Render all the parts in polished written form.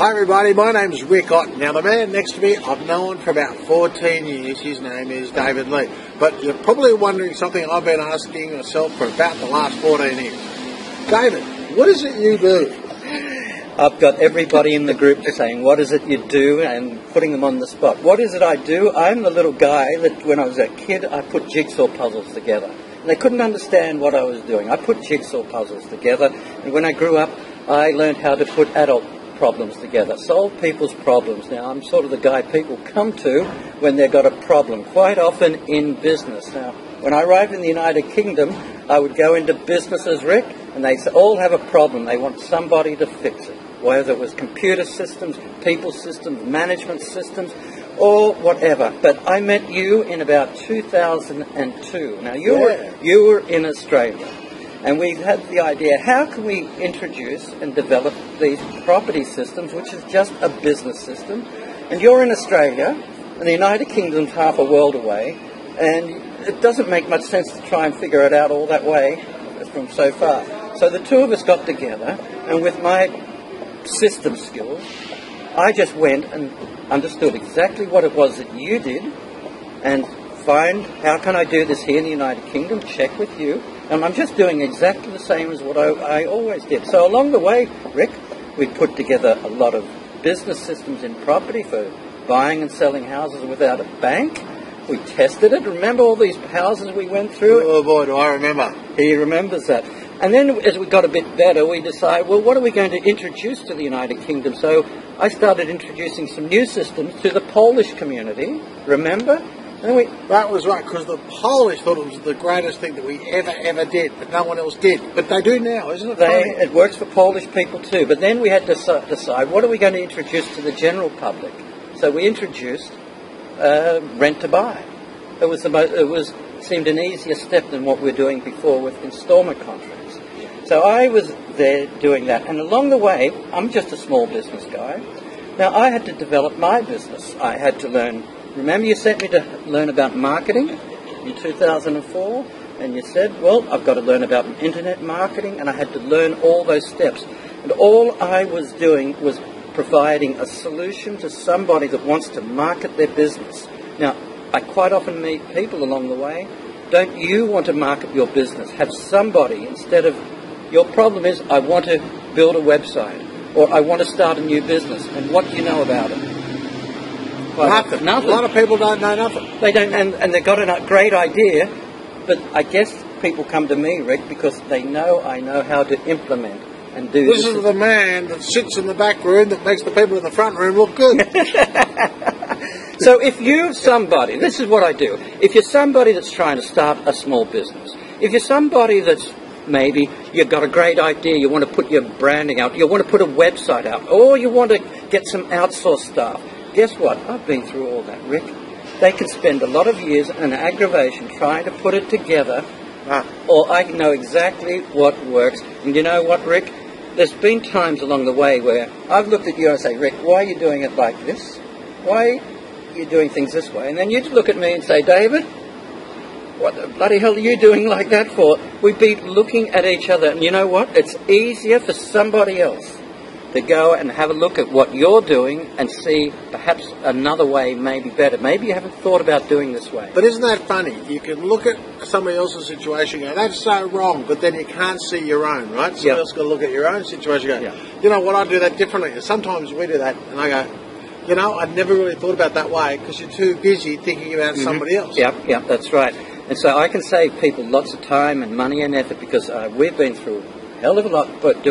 Hi everybody, my name's Rick Ott. Now the man next to me I've known for about 14 years. His name is David Lee. But you're probably wondering something I've been asking myself for about the last 14 years. David, what is it you do? I've got everybody in the group saying, what is it you do, and putting them on the spot. What is it I do? I'm the little guy that when I was a kid I put jigsaw puzzles together. And they couldn't understand what I was doing. I put jigsaw puzzles together, and when I grew up I learned how to put adult problems together, solve people's problems. Now, I'm sort of the guy people come to when they've got a problem, quite often in business. Now, when I arrived in the United Kingdom, I would go into businesses, Rick, and they all have a problem. They want somebody to fix it, whether it was computer systems, people systems, management systems, or whatever. But I met you in about 2002. Now, you were in Australia. And we had the idea, how can we introduce and develop these property systems, which is just a business system? And you're in Australia, and the United Kingdom's half a world away, and it doesn't make much sense to try and figure it out all that way from so far. So the two of us got together, and with my system skills, I just went and understood exactly what it was that you did, and find how can I do this here in the United Kingdom, check with you, and I'm just doing exactly the same as what I always did. So along the way, Rick, we put together a lot of business systems in property for buying and selling houses without a bank. We tested it. Remember all these houses we went through? Oh boy, do I remember. He remembers that. And then as we got a bit better, we decided, well, what are we going to introduce to the United Kingdom? So I started introducing some new systems to the Polish community, remember? That was right, because the Polish thought it was the greatest thing that we ever did, but no one else did. But they do now, isn't it funny? It works for Polish people too. But then we had to decide, what are we going to introduce to the general public? So we introduced rent to buy. It seemed an easier step than what we were doing before with installment contracts. So I was there doing that. And along the way, I'm just a small business guy. Now I had to develop my business. I had to learn. Remember you sent me to learn about marketing in 2004, and you said, well, I've got to learn about internet marketing, and I had to learn all those steps. And all I was doing was providing a solution to somebody that wants to market their business. Now, I quite often meet people along the way, don't you want to market your business? Have somebody, instead of, your problem is, I want to build a website, or I want to start a new business, and what do you know about it? Nothing. A lot of people don't know nothing. They don't, and they've got a great idea, but I guess people come to me, Rick, because they know I know how to implement and do this. This is the man that sits in the back room that makes the people in the front room look good. So if you're somebody, this is what I do. If you're somebody that's trying to start a small business, if you're somebody that's maybe you've got a great idea, you want to put your branding out, you want to put a website out, or you want to get some outsourced staff, guess what? I've been through all that, Rick. They can spend a lot of years and aggravation trying to put it together, or I know exactly what works. And you know what, Rick? There's been times along the way where I've looked at you and say, Rick, why are you doing it like this? Why are you doing things this way? And then you'd look at me and say, David, what the bloody hell are you doing like that for? We'd be looking at each other, and you know what? It's easier for somebody else to go and have a look at what you're doing and see perhaps another way may be better. Maybe you haven't thought about doing this way. But isn't that funny? You can look at somebody else's situation and go, that's so wrong, but then you can't see your own, right? Somebody else got to look at your own situation and go, you know what, I do that differently. And sometimes we do that, and I go, you know, I never really thought about that way because you're too busy thinking about somebody else. Yep, that's right. And so I can save people lots of time and money and effort because we've been through a hell of a lot, but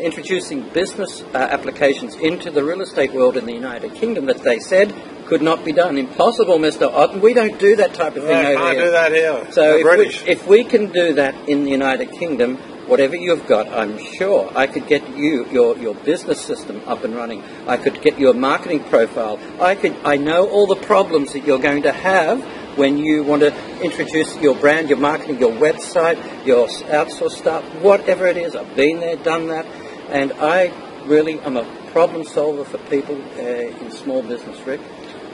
introducing business applications into the real estate world in the United Kingdom that they said could not be done. Impossible, Mr. Otten. We don't do that type of thing over here. Can't do that here. So if we can do that in the United Kingdom, whatever you've got, I'm sure I could get you your business system up and running. I could get your marketing profile. I know all the problems that you're going to have when you want to introduce your brand, your marketing, your website, your outsourced stuff, whatever it is. I've been there, done that, and I really am a problem solver for people in small business, Rick.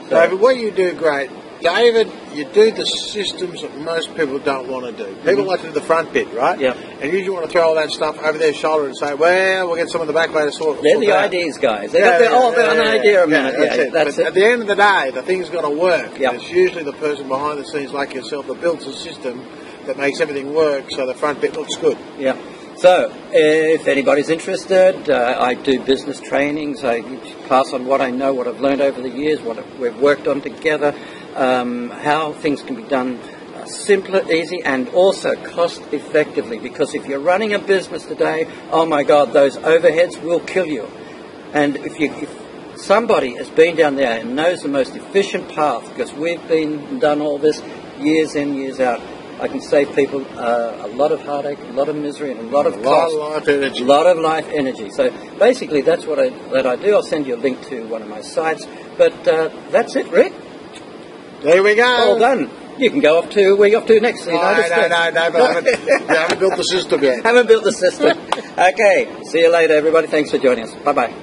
So, David, what you do great David, you do the systems that most people don't want to do. People like to do the front bit, right? Yeah. And usually want to throw all that stuff over their shoulder and say, well, we'll get some of the back later sort. They're the ideas guys. They've got an idea a minute. That's it. At the end of the day, the thing's got to work. Yep. And it's usually the person behind the scenes like yourself that builds a system that makes everything work so the front bit looks good. Yeah. So, if anybody's interested, I do business trainings. I pass on what I know, what I've learned over the years, what we've worked on together, how things can be done simpler, easy, and also cost effectively. Because if you're running a business today, oh my God, those overheads will kill you. And if somebody has been down there and knows the most efficient path, because we've done all this years in, years out, I can save people a lot of heartache, a lot of misery, and a lot of cost. A lot of life energy. So basically, that's what I do. I'll send you a link to one of my sites. But that's it, Rick. There we go. All done. You can go off to where you off to next. No, I haven't built the system yet. Haven't built the system. Okay. See you later, everybody. Thanks for joining us. Bye bye.